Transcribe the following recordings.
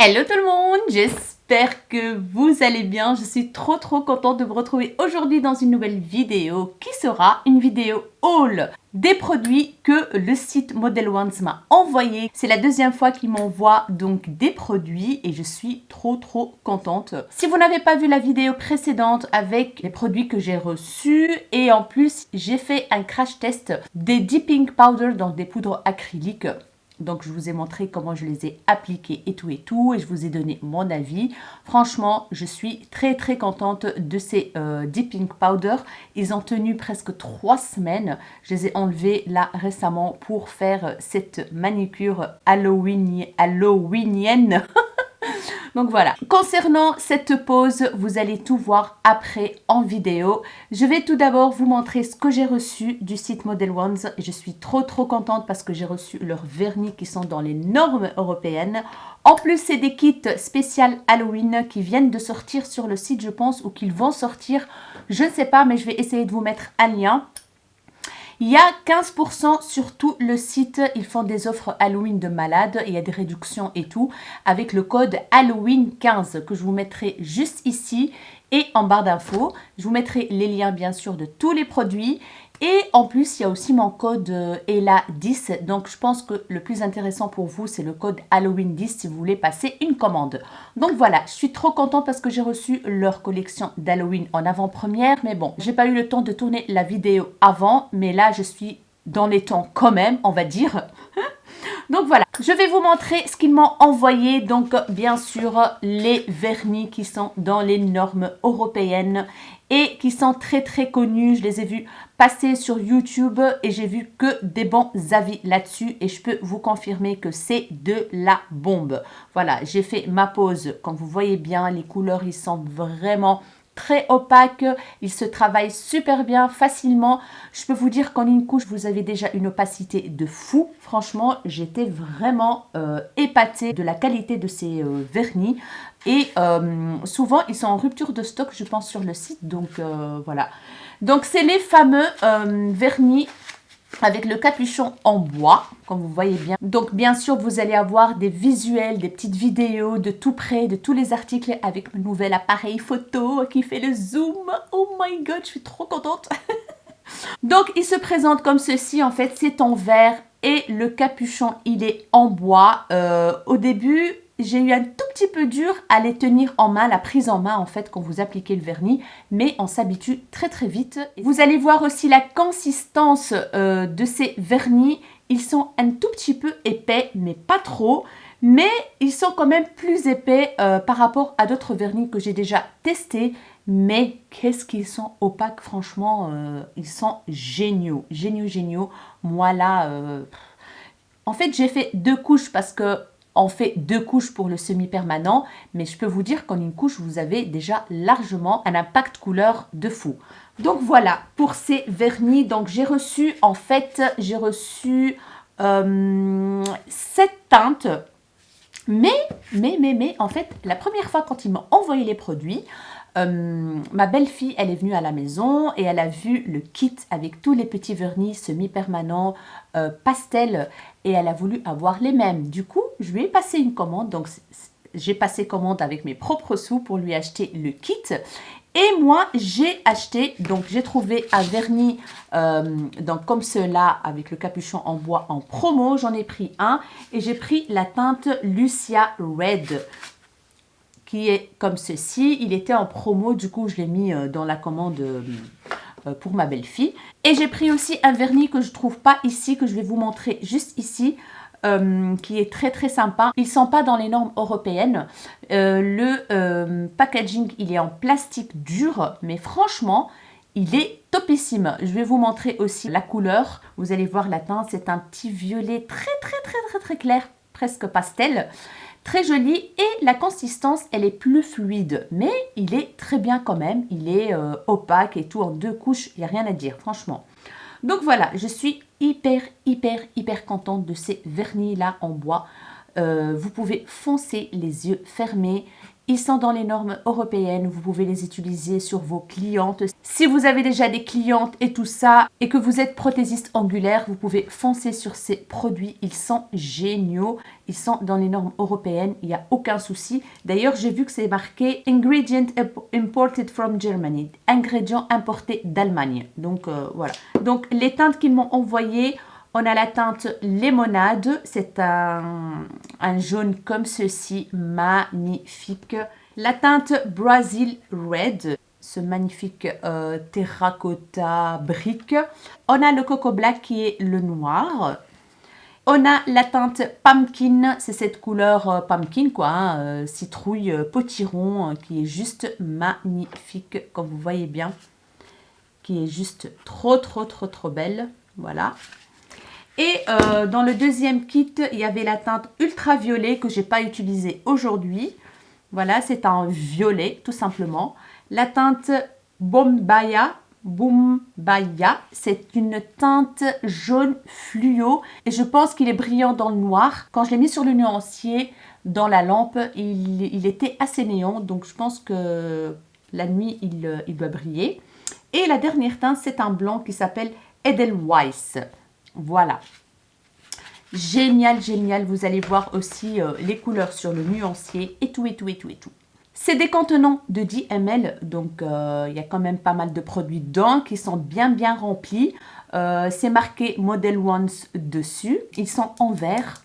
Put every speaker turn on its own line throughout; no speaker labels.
Hello tout le monde, j'espère que vous allez bien. Je suis trop contente de vous retrouver aujourd'hui dans une nouvelle vidéo qui sera une vidéo haul des produits que le site Model Ones m'a envoyé. C'est la deuxième fois qu'il m'envoie donc des produits et je suis trop contente. Si vous n'avez pas vu la vidéo précédente avec les produits que j'ai reçus et en plus j'ai fait un crash test des dipping powder dans des poudres acryliques. Donc, je vous ai montré comment je les ai appliqués et tout. Et je vous ai donné mon avis. Franchement, je suis très contente de ces dipping powder. Ils ont tenu presque 3 semaines. Je les ai enlevés là récemment pour faire cette manicure halloweenienne. Donc voilà, concernant cette pause, vous allez tout voir après en vidéo. Je vais tout d'abord vous montrer ce que j'ai reçu du site Model Ones. Je suis trop contente parce que j'ai reçu leurs vernis qui sont dans les normes européennes. En plus, c'est des kits spécial Halloween qui viennent de sortir sur le site, je pense, ou qu'ils vont sortir. Je ne sais pas, mais je vais essayer de vous mettre un lien. Il y a 15% sur tout le site, ils font des offres Halloween de malade, il y a des réductions et tout, avec le code Halloween 15 que je vous mettrai juste ici et en barre d'infos. Je vous mettrai les liens bien sûr de tous les produits. Et en plus, il y a aussi mon code ELA10. Donc, je pense que le plus intéressant pour vous, c'est le code Halloween 10 si vous voulez passer une commande. Donc voilà, je suis trop contente parce que j'ai reçu leur collection d'Halloween en avant-première. Mais bon, j'ai pas eu le temps de tourner la vidéo avant. Mais là, je suis dans les temps quand même, on va dire. Donc voilà, je vais vous montrer ce qu'ils m'ont envoyé. Donc bien sûr, les vernis qui sont dans les normes européennes et qui sont très connus. Je les ai vus passer sur YouTube et j'ai vu que des bons avis là-dessus et je peux vous confirmer que c'est de la bombe. Voilà, j'ai fait ma pause. Comme vous voyez bien, les couleurs, ils sont vraiment très opaque, il se travaille super bien, facilement. Je peux vous dire qu'en une couche, vous avez déjà une opacité de fou. Franchement, j'étais vraiment épatée de la qualité de ces vernis. Et souvent, ils sont en rupture de stock, je pense, sur le site. Donc, voilà. Donc, c'est les fameux vernis avec le capuchon en bois, comme vous voyez bien. Donc, bien sûr, vous allez avoir des visuels, des petites vidéos de tout près, de tous les articles avec mon nouvel appareil photo qui fait le zoom. Oh my god, je suis trop contente. Donc, il se présente comme ceci. En fait, c'est en verre et le capuchon, il est en bois. Au début, j'ai eu un tout petit peu dur à les tenir en main, la prise en main en fait quand vous appliquez le vernis, mais on s'habitue très vite. Vous allez voir aussi la consistance de ces vernis. Ils sont un tout petit peu épais, mais pas trop. Mais ils sont quand même plus épais par rapport à d'autres vernis que j'ai déjà testés. Mais qu'est-ce qu'ils sont opaques, franchement, ils sont géniaux. Moi là, en fait j'ai fait 2 couches parce que on fait 2 couches pour le semi-permanent, mais je peux vous dire qu'en une couche, vous avez déjà largement un impact couleur de fou. Donc voilà, pour ces vernis, donc j'ai reçu, en fait, 7 teintes. Mais, en fait, la première fois quand ils m'ont envoyé les produits, ma belle-fille, elle est venue à la maison et elle a vu le kit avec tous les petits vernis semi-permanents, pastel, et elle a voulu avoir les mêmes. Du coup, je lui ai passé une commande, donc j'ai passé commande avec mes propres sous pour lui acheter le kit. Et moi, j'ai acheté, donc j'ai trouvé un vernis donc comme cela avec le capuchon en bois en promo. J'en ai pris un et j'ai pris la teinte Lucia Red qui est comme ceci. Il était en promo, du coup je l'ai mis dans la commande pour ma belle-fille. Et j'ai pris aussi un vernis que je trouve pas ici, que je vais vous montrer juste ici. Qui est très sympa. Ils sont pas dans les normes européennes. Le packaging, il est en plastique dur, mais franchement, il est topissime. Je vais vous montrer aussi la couleur. Vous allez voir la teinte, c'est un petit violet très clair, presque pastel. Très joli et la consistance, elle est plus fluide, mais il est très bien quand même. Il est opaque et tout en 2 couches, il n'y a rien à dire, franchement. Donc voilà, je suis hyper contente de ces vernis là en bois. Vous pouvez foncer les yeux fermés. Ils sont dans les normes européennes, vous pouvez les utiliser sur vos clientes. Si vous avez déjà des clientes et tout ça, et que vous êtes prothésiste angulaire, vous pouvez foncer sur ces produits. Ils sont géniaux, ils sont dans les normes européennes, il n'y a aucun souci. D'ailleurs, j'ai vu que c'est marqué « Ingredient imported from Germany », ingrédients importés d'Allemagne. Donc, voilà. Donc, les teintes qu'ils m'ont envoyées, on a la teinte Lémonade, c'est un jaune comme ceci, magnifique. La teinte Brazil Red, ce magnifique terracotta brique. On a le Coco Black qui est le noir. On a la teinte Pumpkin, c'est cette couleur pumpkin quoi, hein, citrouille potiron qui est juste magnifique, comme vous voyez bien. Qui est juste trop belle, voilà. Et dans le deuxième kit, il y avait la teinte ultraviolet que je n'ai pas utilisée aujourd'hui. Voilà, c'est un violet, tout simplement. La teinte Bombaya, c'est une teinte jaune fluo. Et je pense qu'il est brillant dans le noir. Quand je l'ai mis sur le nuancier, dans la lampe, il était assez néon. Donc je pense que la nuit, il doit briller. Et la dernière teinte, c'est un blanc qui s'appelle Edelweiss. Voilà. Génial, génial. Vous allez voir aussi les couleurs sur le nuancier et tout. C'est des contenants de 10 ml, donc il y a quand même pas mal de produits dedans qui sont bien remplis. C'est marqué Model Ones dessus. Ils sont en verre.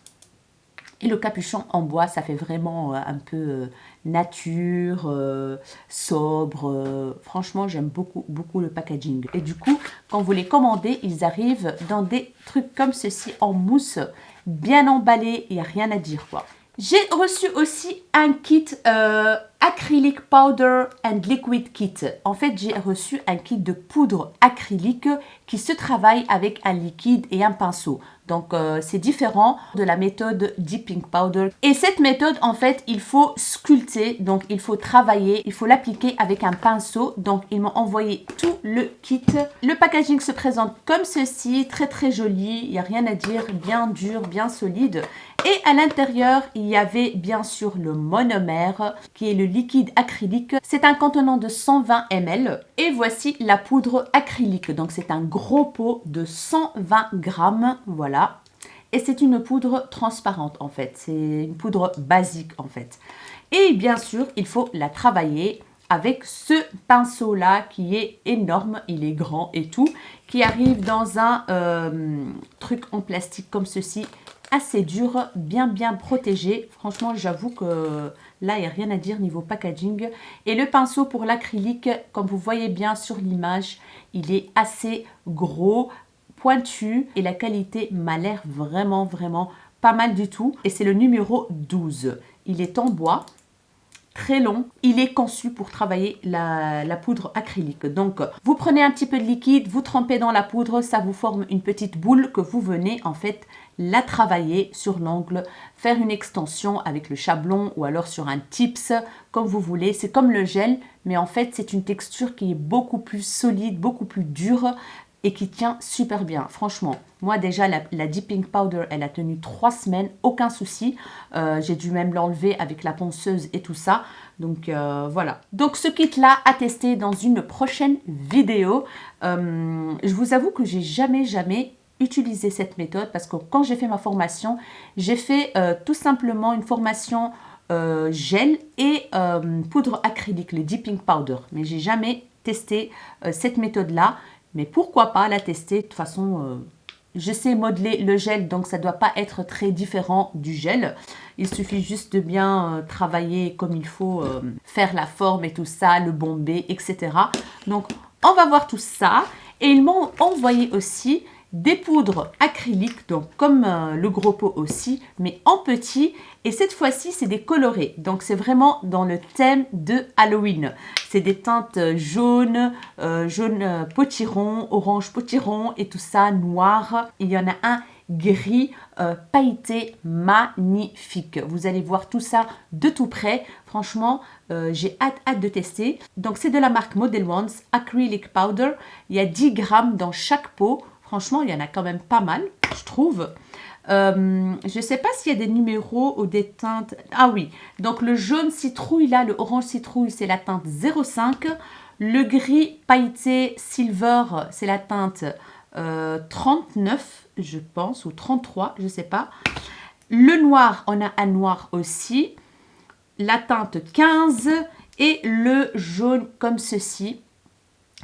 Et le capuchon en bois, ça fait vraiment un peu nature, sobre. Franchement, j'aime beaucoup le packaging. Et du coup, quand vous les commandez, ils arrivent dans des trucs comme ceci en mousse, bien emballés. Il n'y a rien à dire quoi. J'ai reçu aussi un kit Acrylic Powder and Liquid Kit. En fait, j'ai reçu un kit de poudre acrylique qui se travaille avec un liquide et un pinceau. Donc, c'est différent de la méthode Dipping Powder. Et cette méthode, en fait, il faut sculpter. Donc, il faut travailler. Il faut l'appliquer avec un pinceau. Donc, ils m'ont envoyé tout le kit. Le packaging se présente comme ceci. Très joli. Il n'y a rien à dire. Bien dur, bien solide. Et à l'intérieur, il y avait bien sûr le monomère, qui est le liquide acrylique. C'est un contenant de 120 ml. Et voici la poudre acrylique. Donc, c'est un gros pot de 120 grammes. Voilà. Et c'est une poudre transparente, en fait. C'est une poudre basique, en fait. Et bien sûr, il faut la travailler avec ce pinceau-là qui est énorme. Il est grand et tout. Qui arrive dans un truc en plastique comme ceci. Assez dur, bien protégé. Franchement, j'avoue que là, il n'y a rien à dire niveau packaging. Et le pinceau pour l'acrylique, comme vous voyez bien sur l'image, il est assez gros, pointu. Et la qualité m'a l'air vraiment pas mal du tout. Et c'est le numéro 12. Il est en bois. Très long, il est conçu pour travailler la poudre acrylique. Donc, vous prenez un petit peu de liquide, vous trempez dans la poudre, ça vous forme une petite boule que vous venez en fait la travailler sur l'ongle, faire une extension avec le chablon ou alors sur un tips, comme vous voulez. C'est comme le gel, mais en fait, c'est une texture qui est beaucoup plus solide, beaucoup plus dure et qui tient super bien. Franchement, moi déjà, la Dipping Powder, elle a tenu 3 semaines, aucun souci. J'ai dû même l'enlever avec la ponceuse et tout ça. Donc voilà. Donc ce kit-là à tester dans une prochaine vidéo. Je vous avoue que j'ai jamais utilisé cette méthode parce que quand j'ai fait ma formation, j'ai fait tout simplement une formation gel et poudre acrylique, le Dipping Powder. Mais j'ai jamais testé cette méthode-là. Mais pourquoi pas la tester? De toute façon, je sais modeler le gel, donc ça ne doit pas être très différent du gel. Il suffit juste de bien travailler comme il faut, faire la forme et tout ça, le bomber, etc. Donc, on va voir tout ça. Et ils m'ont envoyé aussi des poudres acryliques, donc comme le gros pot aussi, mais en petit. Et cette fois-ci, c'est des colorés. Donc, c'est vraiment dans le thème de Halloween. C'est des teintes jaune potiron, orange potiron et tout ça, noir. Il y en a un gris pailleté magnifique. Vous allez voir tout ça de tout près. Franchement, j'ai hâte de tester. Donc, c'est de la marque Model Ones Acrylic Powder. Il y a 10 grammes dans chaque pot. Franchement, il y en a quand même pas mal, je trouve. Je ne sais pas s'il y a des numéros ou des teintes. Ah oui, donc le jaune citrouille, là, le orange citrouille, c'est la teinte 05. Le gris pailleté silver, c'est la teinte 39, je pense, ou 33, je ne sais pas. Le noir, on a un noir aussi. La teinte 15 et le jaune comme ceci,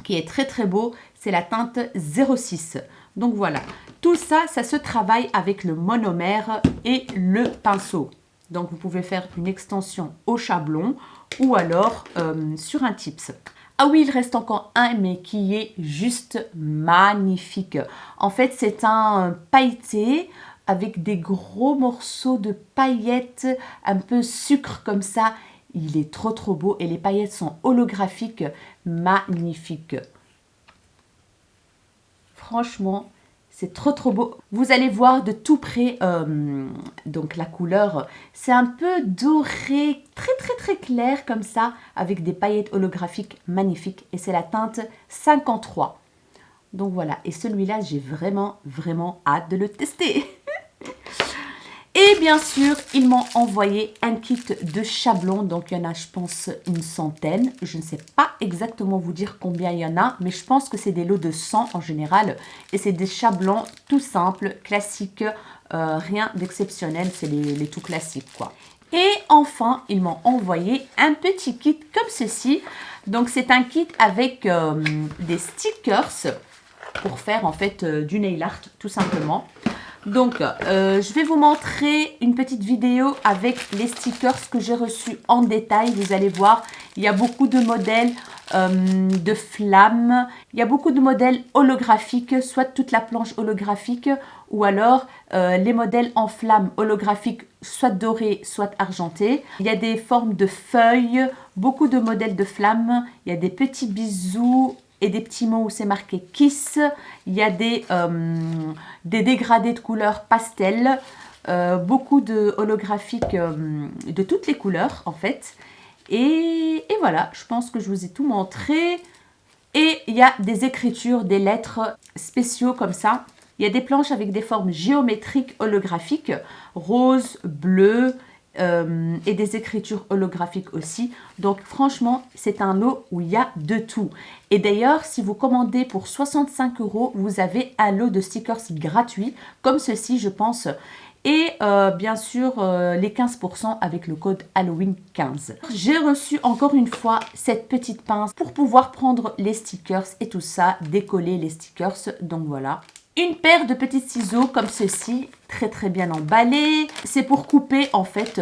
qui est très très beau, c'est la teinte 06. Donc voilà, tout ça, ça se travaille avec le monomère et le pinceau. Donc vous pouvez faire une extension au chablon ou alors sur un tips. Ah oui, il reste encore un, mais qui est juste magnifique. En fait, c'est un pailleté avec des gros morceaux de paillettes, un peu sucre comme ça. Il est trop trop beau et les paillettes sont holographiques, magnifiques. Franchement, c'est trop trop beau. Vous allez voir de tout près, donc la couleur, c'est un peu doré, très très très clair comme ça, avec des paillettes holographiques magnifiques. Et c'est la teinte 53. Donc voilà, et celui-là, j'ai vraiment vraiment hâte de le tester. Et bien sûr, ils m'ont envoyé un kit de chablons. Donc, il y en a, je pense, une centaine. Je ne sais pas exactement vous dire combien il y en a, mais je pense que c'est des lots de 100 en général. Et c'est des chablons tout simples, classiques, rien d'exceptionnel. C'est les tout classiques, quoi. Et enfin, ils m'ont envoyé un petit kit comme ceci. Donc, c'est un kit avec des stickers pour faire, en fait, du nail art, tout simplement. Donc, je vais vous montrer une petite vidéo avec les stickers que j'ai reçus en détail. Vous allez voir, il y a beaucoup de modèles de flammes. Il y a beaucoup de modèles holographiques, soit toute la planche holographique ou alors les modèles en flammes holographiques, soit dorés, soit argentés. Il y a des formes de feuilles, beaucoup de modèles de flammes. Il y a des petits bisous et des petits mots où c'est marqué Kiss. Il y a des dégradés de couleurs pastel, beaucoup de holographiques de toutes les couleurs en fait. Et voilà, je pense que je vous ai tout montré. Et il y a des écritures, des lettres spéciaux comme ça. Il y a des planches avec des formes géométriques holographiques, rose, bleu, et des écritures holographiques aussi. Donc franchement, c'est un lot où il y a de tout. Et d'ailleurs, si vous commandez pour 65 €, vous avez un lot de stickers gratuits, comme ceci, je pense. Et bien sûr, les 15% avec le code Halloween 15. J'ai reçu encore une fois cette petite pince pour pouvoir prendre les stickers et tout ça, décoller les stickers. Donc voilà. Une paire de petits ciseaux comme ceci, très très bien emballés. C'est pour couper en fait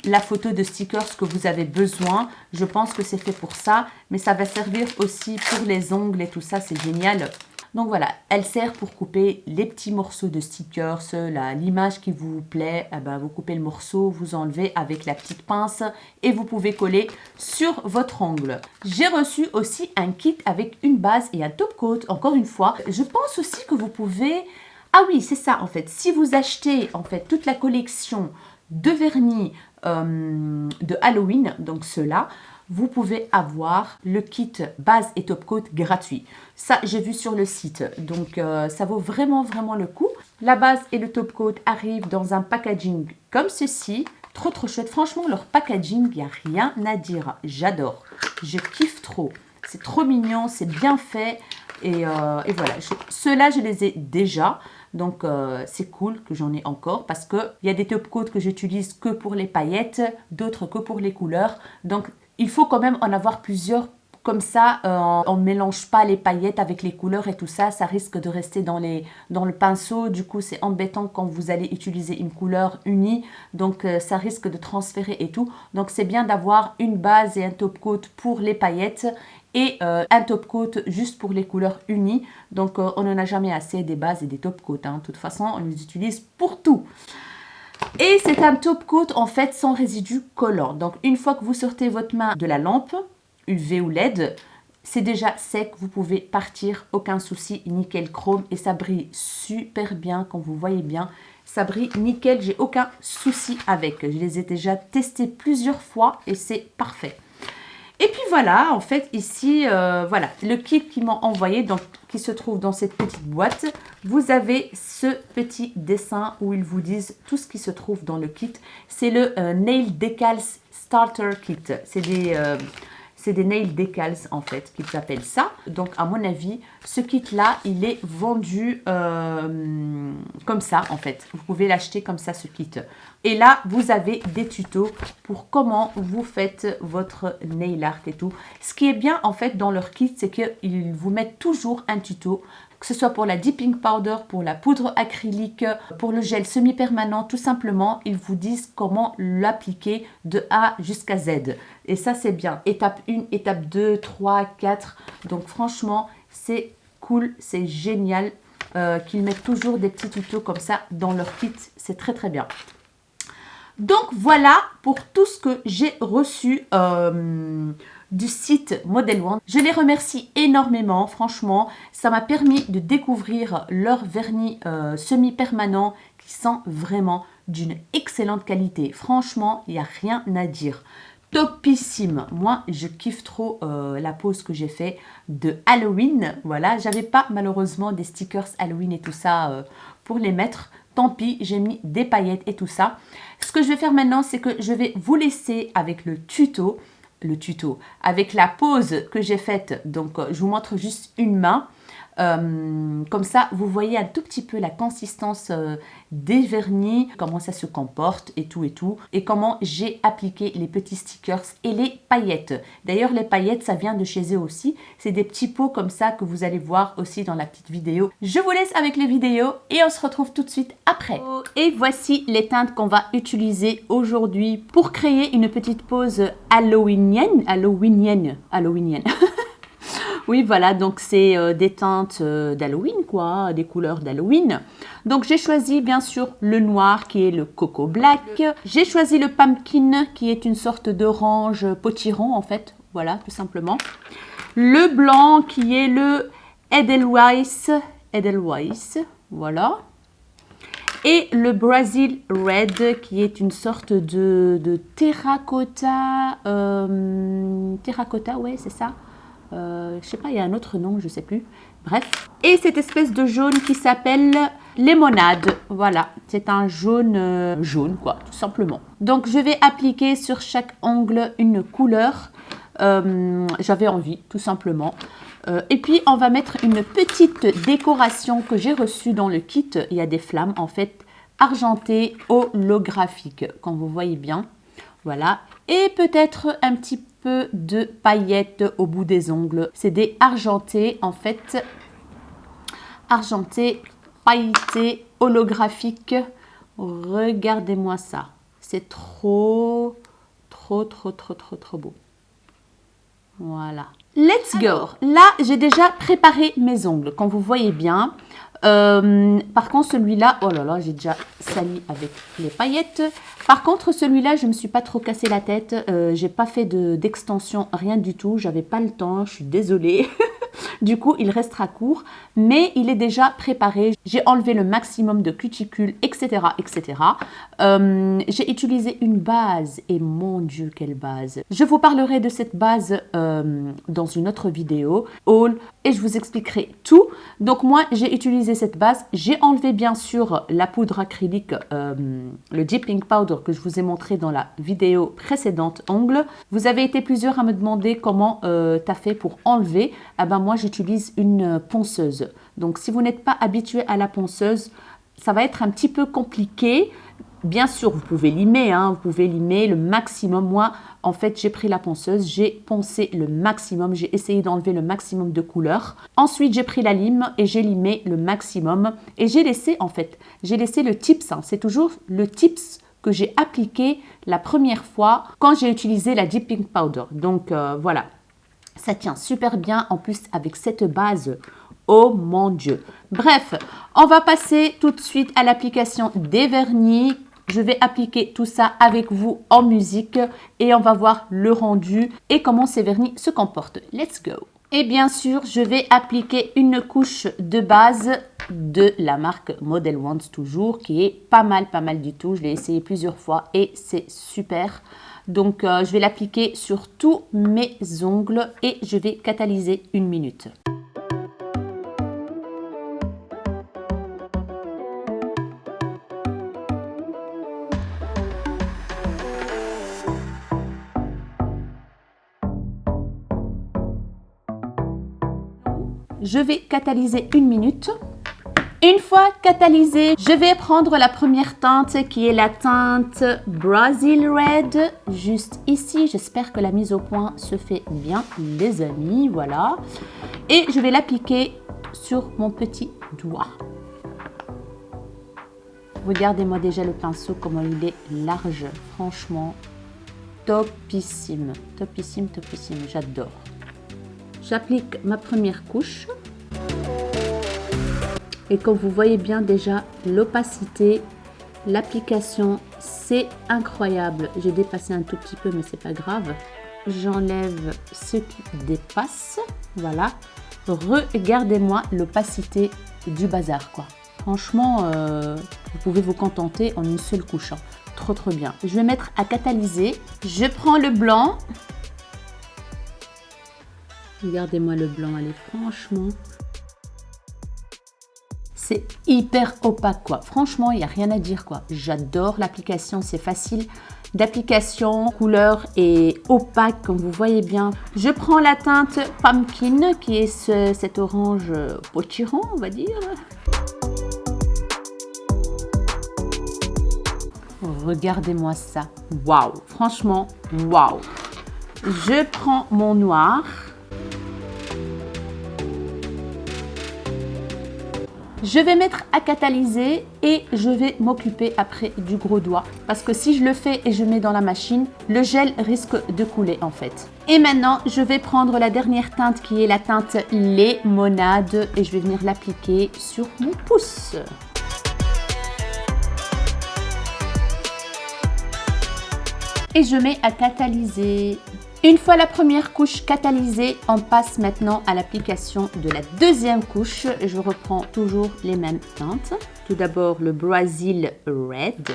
la photo de stickers que vous avez besoin. Je pense que c'est fait pour ça, mais ça va servir aussi pour les ongles et tout ça, c'est génial. Donc voilà, elle sert pour couper les petits morceaux de stickers, l'image qui vous plaît, eh ben, vous coupez le morceau, vous enlevez avec la petite pince et vous pouvez coller sur votre ongle. J'ai reçu aussi un kit avec une base et un top coat, encore une fois. Je pense aussi que vous pouvez... Ah oui, c'est ça en fait, si vous achetez en fait toute la collection de vernis de Halloween, donc ceux-là, vous pouvez avoir le kit base et top coat gratuit. Ça, j'ai vu sur le site, donc ça vaut vraiment, vraiment le coup. La base et le top coat arrivent dans un packaging comme ceci. Trop, trop chouette. Franchement, leur packaging, il n'y a rien à dire. J'adore. Je kiffe trop. C'est trop mignon, c'est bien fait. Et voilà, ceux-là, je les ai déjà. Donc, c'est cool que j'en ai encore parce qu'il y a des top coats que j'utilise que pour les paillettes, d'autres que pour les couleurs. Donc, il faut quand même en avoir plusieurs. Comme ça, on ne mélange pas les paillettes avec les couleurs et tout ça. Ça risque de rester dans le pinceau. Du coup, c'est embêtant quand vous allez utiliser une couleur unie. Donc, ça risque de transférer et tout. Donc, c'est bien d'avoir une base et un top coat pour les paillettes et un top coat juste pour les couleurs unies. Donc, on n'en a jamais assez des bases et des top coats. Hein. De toute façon, on les utilise pour tout. Et c'est un top coat en fait sans résidus collants. Donc, une fois que vous sortez votre main de la lampe, UV ou LED, c'est déjà sec, vous pouvez partir, aucun souci, nickel chrome et ça brille super bien, quand vous voyez bien, ça brille nickel, j'ai aucun souci avec. Je les ai déjà testés plusieurs fois et c'est parfait. Et puis voilà, en fait, ici, voilà, le kit qu'ils m'ont envoyé, donc, qui se trouve dans cette petite boîte. Vous avez ce petit dessin où ils vous disent tout ce qui se trouve dans le kit. C'est le Nail Decals Starter Kit. C'est des nail decals en fait qu'ils appellent ça. Donc à mon avis, ce kit-là, il est vendu comme ça en fait. Vous pouvez l'acheter comme ça ce kit. Et là, vous avez des tutos pour comment vous faites votre nail art et tout. Ce qui est bien en fait dans leur kit, c'est qu'ils vous mettent toujours un tuto. Que ce soit pour la dipping powder, pour la poudre acrylique, pour le gel semi-permanent, tout simplement, ils vous disent comment l'appliquer de A jusqu'à Z. Et ça, c'est bien. Étape 1, étape 2, 3, 4. Donc, franchement, c'est cool, c'est génial qu'ils mettent toujours des petits tutos comme ça dans leur kit. C'est très, très bien. Donc, voilà pour tout ce que j'ai reçu du site Model Wand. Je les remercie énormément, franchement, ça m'a permis de découvrir leur vernis semi-permanent qui sent vraiment d'une excellente qualité. Franchement, il n'y a rien à dire. Topissime. Moi, je kiffe trop la pose que j'ai fait de Halloween. Voilà, j'avais pas malheureusement des stickers Halloween et tout ça pour les mettre. Tant pis, j'ai mis des paillettes et tout ça. Ce que je vais faire maintenant, c'est que je vais vous laisser avec le tuto, avec la pose que j'ai faite. Donc, je vous montre juste une main. Comme ça, vous voyez un tout petit peu la consistance des vernis, comment ça se comporte et tout, et comment j'ai appliqué les petits stickers et les paillettes. D'ailleurs, les paillettes, ça vient de chez eux aussi. C'est des petits pots comme ça que vous allez voir aussi dans la petite vidéo. Je vous laisse avec les vidéos et on se retrouve tout de suite après. Et voici les teintes qu'on va utiliser aujourd'hui pour créer une petite pose halloweenienne. Oui, voilà, donc c'est des teintes d'Halloween, quoi, des couleurs d'Halloween. Donc, j'ai choisi, bien sûr, le noir, qui est le Coco Black. J'ai choisi le Pumpkin, qui est une sorte d'orange potiron, en fait. Voilà, tout simplement. Le blanc, qui est le Edelweiss, voilà. Et le Brazil Red, qui est une sorte de terracotta. Terracotta, ouais, c'est ça. Je sais pas, il y a un autre nom, je sais plus. Bref. Et cette espèce de jaune qui s'appelle Lemonade. Voilà, c'est un jaune, jaune quoi, tout simplement. Donc, je vais appliquer sur chaque ongle une couleur. J'avais envie, tout simplement. Et puis, on va mettre une petite décoration que j'ai reçue dans le kit. Il y a des flammes, en fait, argentées holographiques, comme vous voyez bien. Voilà. Et peut-être un petit peu de paillettes au bout des ongles. C'est des argentés, en fait. Argentés, pailletés, holographiques. Regardez-moi ça. C'est trop beau. Voilà. Let's go. Là, j'ai déjà préparé mes ongles, comme vous voyez bien. Par contre, celui-là, oh là là, j'ai déjà sali avec les paillettes. Par contre, celui-là, je ne me suis pas trop cassé la tête. J'ai pas fait d'extension, rien du tout. J'avais pas le temps, je suis désolée. Du coup, il restera court, mais il est déjà préparé. J'ai enlevé le maximum de cuticules, etc., etc. J'ai utilisé une base, et mon Dieu, quelle base! Je vous parlerai de cette base dans une autre vidéo, haul, et je vous expliquerai tout. Donc moi, j'ai utilisé cette base. J'ai enlevé bien sûr la poudre acrylique, le dipping powder que je vous ai montré dans la vidéo précédente ongles. Vous avez été plusieurs à me demander comment tu as fait pour enlever. Ah ben moi, j'utilise une ponceuse. Donc, si vous n'êtes pas habitué à la ponceuse, ça va être un petit peu compliqué. Bien sûr, vous pouvez limer, hein, vous pouvez limer le maximum. Moi, en fait, j'ai pris la ponceuse, j'ai poncé le maximum, j'ai essayé d'enlever le maximum de couleurs. Ensuite, j'ai pris la lime et j'ai limé le maximum. Et j'ai laissé, en fait, j'ai laissé le tips. Hein, c'est toujours le tips que j'ai appliqué la première fois quand j'ai utilisé la dipping powder. Donc, voilà. Ça tient super bien en plus avec cette base. Oh mon Dieu. Bref, on va passer tout de suite à l'application des vernis. Je vais appliquer tout ça avec vous en musique et on va voir le rendu et comment ces vernis se comportent. Let's go. Et bien sûr, je vais appliquer une couche de base de la marque Model Wand toujours, qui est pas mal du tout. Je l'ai essayé plusieurs fois et c'est super. Donc, je vais l'appliquer sur tous mes ongles et je vais catalyser 1 minute. Je vais catalyser 1 minute. Une fois catalysé, je vais prendre la première teinte qui est la teinte Brazil Red, juste ici. J'espère que la mise au point se fait bien, les amis, voilà. Et je vais l'appliquer sur mon petit doigt. Regardez-moi déjà le pinceau, comment il est large. Franchement, topissime, topissime, topissime, j'adore. J'applique ma première couche. Et comme vous voyez bien déjà, l'opacité, l'application, c'est incroyable. J'ai dépassé un tout petit peu, mais c'est pas grave. J'enlève ce qui dépasse. Voilà. Regardez-moi l'opacité du bazar, quoi. Franchement, vous pouvez vous contenter en une seule couche. Hein. Trop, trop bien. Je vais mettre à catalyser. Je prends le blanc. Regardez-moi le blanc, allez, franchement. C'est hyper opaque, quoi. Franchement, il n'y a rien à dire, quoi. J'adore l'application, c'est facile d'application. Couleur est opaque, comme vous voyez bien. Je prends la teinte Pumpkin, qui est cet orange potiron, on va dire. Regardez-moi ça. Waouh! Franchement, waouh! Je prends mon noir. Je vais mettre à catalyser et je vais m'occuper après du gros doigt. Parce que si je le fais et je mets dans la machine, le gel risque de couler en fait. Et maintenant, je vais prendre la dernière teinte qui est la teinte Lémonade et je vais venir l'appliquer sur mon pouce. Et je mets à catalyser. Une fois la première couche catalysée, on passe maintenant à l'application de la deuxième couche. Je reprends toujours les mêmes teintes. Tout d'abord le Brazil Red.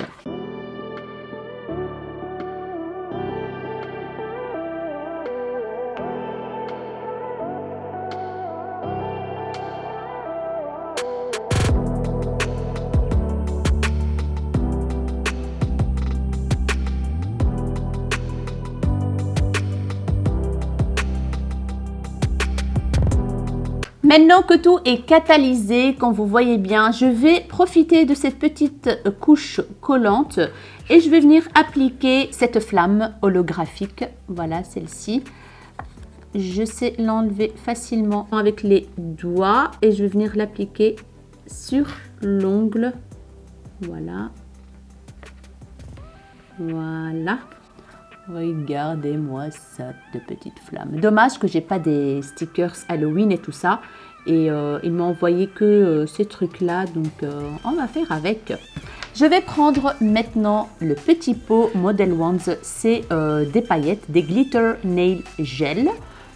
Maintenant que tout est catalysé, comme vous voyez bien, je vais profiter de cette petite couche collante et je vais venir appliquer cette flamme holographique. Voilà, celle-ci. Je sais l'enlever facilement avec les doigts et je vais venir l'appliquer sur l'ongle. Voilà. Voilà. Regardez-moi ça, de petites flammes. Dommage que j'ai pas des stickers Halloween et tout ça. Et ils m'ont envoyé que ces trucs-là. Donc, on va faire avec. Je vais prendre maintenant le petit pot Model Ones. C'est des paillettes, des Glitter Nail Gel.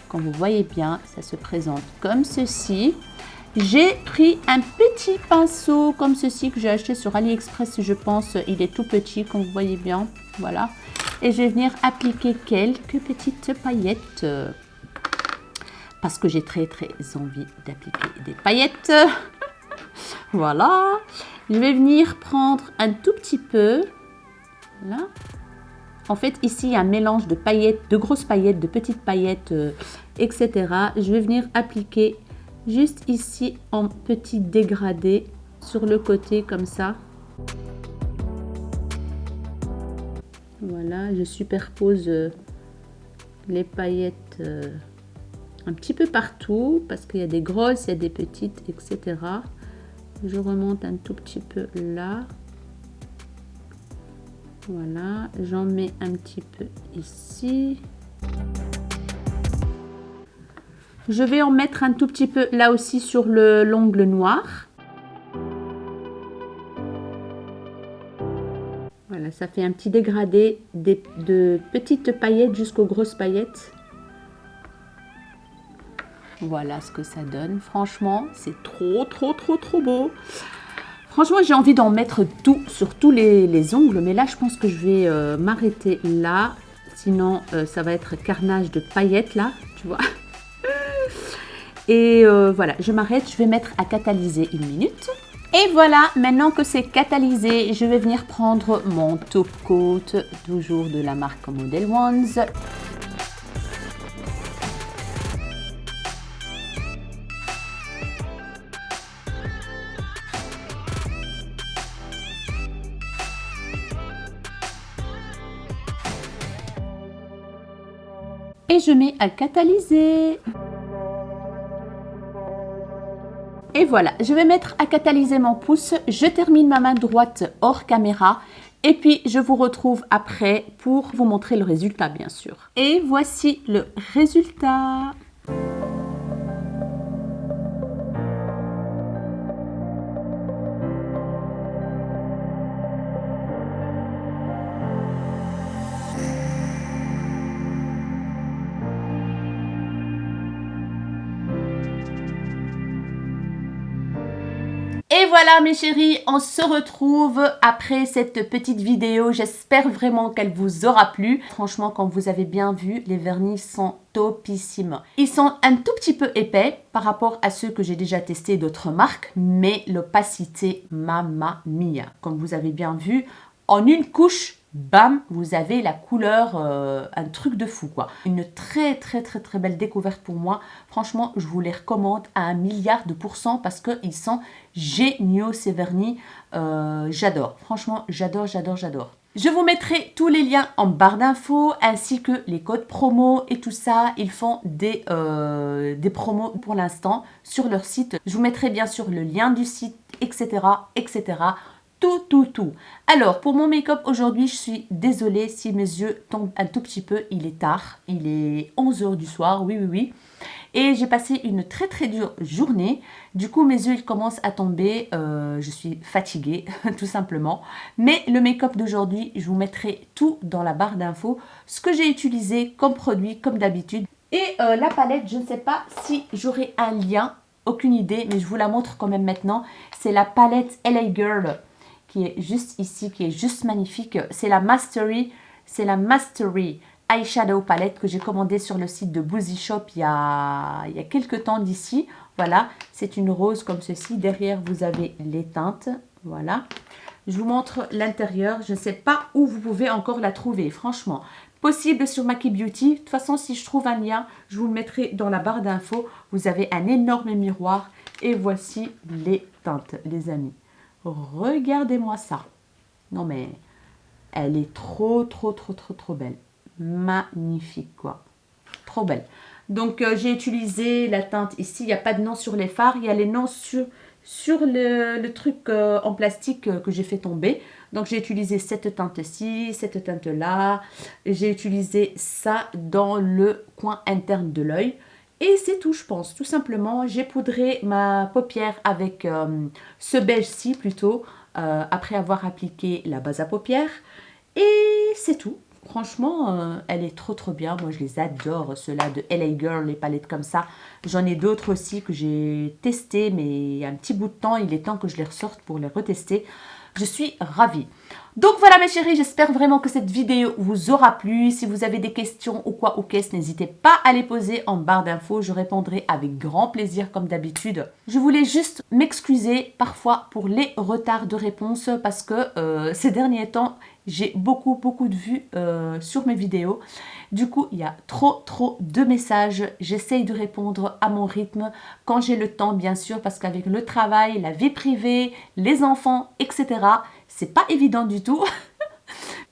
Comme vous voyez bien, ça se présente comme ceci. J'ai pris un petit pinceau comme ceci que j'ai acheté sur AliExpress, je pense. Il est tout petit, comme vous voyez bien. Voilà. Et je vais venir appliquer quelques petites paillettes parce que j'ai très envie d'appliquer des paillettes. Voilà. Je vais venir prendre un tout petit peu. Là. En fait, ici, il y a un mélange de paillettes, de grosses paillettes, de petites paillettes, etc. Je vais venir appliquer juste ici en petit dégradé sur le côté comme ça. Voilà, je superpose les paillettes un petit peu partout parce qu'il y a des grosses, il y a des petites, etc. Je remonte un tout petit peu là. Voilà, j'en mets un petit peu ici. Je vais en mettre un tout petit peu là aussi sur l'ongle noir. Voilà, ça fait un petit dégradé de petites paillettes jusqu'aux grosses paillettes. Voilà ce que ça donne. Franchement, c'est trop beau. Franchement, j'ai envie d'en mettre tout sur tous les ongles. Mais là, je pense que je vais m'arrêter là. Sinon, ça va être carnage de paillettes là, tu vois. Et voilà, je m'arrête, je vais mettre à catalyser 1 minute. Et voilà, maintenant que c'est catalysé, je vais venir prendre mon top coat, toujours de la marque Model Ones. Et je mets à catalyser. Et voilà, je vais mettre à catalyser mon pouce. Je termine ma main droite hors caméra. Et puis, je vous retrouve après pour vous montrer le résultat, bien sûr. Et voici le résultat. Et voilà mes chéris, on se retrouve après cette petite vidéo. J'espère vraiment qu'elle vous aura plu. Franchement, comme vous avez bien vu, les vernis sont topissimes. Ils sont un tout petit peu épais par rapport à ceux que j'ai déjà testés d'autres marques, mais l'opacité, mamma mia. Comme vous avez bien vu, en une couche, bam, vous avez la couleur, un truc de fou quoi. Une très belle découverte pour moi. Franchement, je vous les recommande à 1 000 000 % parce qu'ils sont géniaux ces vernis. J'adore, franchement, j'adore. Je vous mettrai tous les liens en barre d'infos ainsi que les codes promo et tout ça. Ils font des promos pour l'instant sur leur site. Je vous mettrai bien sûr le lien du site, etc. Tout. Alors, pour mon make-up aujourd'hui, je suis désolée si mes yeux tombent un tout petit peu. Il est tard, il est 11 h du soir, oui. Et j'ai passé une très dure journée. Du coup, mes yeux, ils commencent à tomber. Je suis fatiguée, tout simplement. Mais le make-up d'aujourd'hui, je vous mettrai tout dans la barre d'infos. Ce que j'ai utilisé comme produit, comme d'habitude. Et la palette, je ne sais pas si j'aurai un lien. Aucune idée, mais je vous la montre quand même maintenant. C'est la palette LA Girl qui est juste ici, qui est juste magnifique. C'est la Mastery Eyeshadow Palette que j'ai commandée sur le site de Boozy Shop il y a quelques temps d'ici. Voilà, c'est une rose comme ceci. Derrière, vous avez les teintes. Voilà. Je vous montre l'intérieur. Je ne sais pas où vous pouvez encore la trouver, franchement. Possible sur Maki Beauty. De toute façon, si je trouve un lien, je vous le mettrai dans la barre d'infos. Vous avez un énorme miroir. Et voici les teintes, les amis. Regardez-moi ça. Non mais, elle est trop belle. Magnifique quoi. Trop belle. Donc j'ai utilisé la teinte ici. Il n'y a pas de nom sur les fards. Il y a les noms sur le truc en plastique que j'ai fait tomber. Donc j'ai utilisé cette teinte-ci, cette teinte-là. J'ai utilisé ça dans le coin interne de l'œil. Et c'est tout, je pense. Tout simplement, j'ai poudré ma paupière avec ce beige-ci plutôt, après avoir appliqué la base à paupières. Et c'est tout. Franchement, elle est trop bien. Moi, je les adore, ceux-là de LA Girl, les palettes comme ça. J'en ai d'autres aussi que j'ai testé, mais il y a un petit bout de temps. Il est temps que je les ressorte pour les retester. Je suis ravie. Donc voilà mes chéris, j'espère vraiment que cette vidéo vous aura plu. Si vous avez des questions ou quoi ou qu'est-ce, n'hésitez pas à les poser en barre d'infos. Je répondrai avec grand plaisir comme d'habitude. Je voulais juste m'excuser parfois pour les retards de réponse parce que ces derniers temps, j'ai beaucoup de vues sur mes vidéos. Du coup, il y a trop de messages. J'essaye de répondre à mon rythme quand j'ai le temps, bien sûr, parce qu'avec le travail, la vie privée, les enfants, etc., c'est pas évident du tout.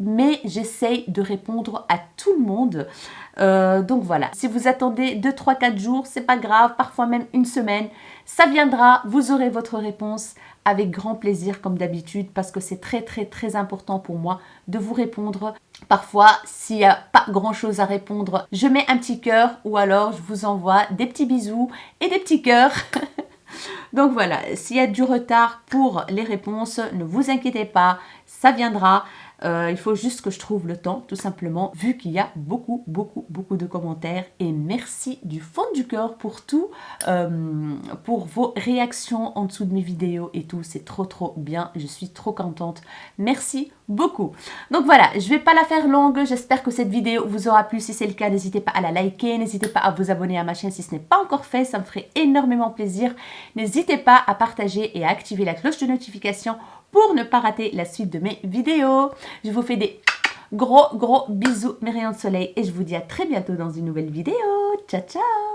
Mais j'essaye de répondre à tout le monde. Donc voilà, si vous attendez 2, 3, 4 jours, c'est pas grave, parfois même une semaine, ça viendra, vous aurez votre réponse avec grand plaisir comme d'habitude parce que c'est très important pour moi de vous répondre. Parfois, s'il n'y a pas grand chose à répondre, je mets un petit cœur ou alors je vous envoie des petits bisous et des petits cœurs. Donc voilà, s'il y a du retard pour les réponses, ne vous inquiétez pas, ça viendra. Il faut juste que je trouve le temps, tout simplement, vu qu'il y a beaucoup de commentaires. Et merci du fond du cœur pour tout, pour vos réactions en dessous de mes vidéos et tout. C'est trop bien, je suis trop contente. Merci beaucoup. Donc voilà, je vais pas la faire longue. J'espère que cette vidéo vous aura plu. Si c'est le cas, n'hésitez pas à la liker. N'hésitez pas à vous abonner à ma chaîne si ce n'est pas encore fait. Ça me ferait énormément plaisir. N'hésitez pas à partager et à activer la cloche de notification pour ne pas rater la suite de mes vidéos. Je vous fais des gros bisous, mes rayons de soleil. Et je vous dis à très bientôt dans une nouvelle vidéo. Ciao, ciao!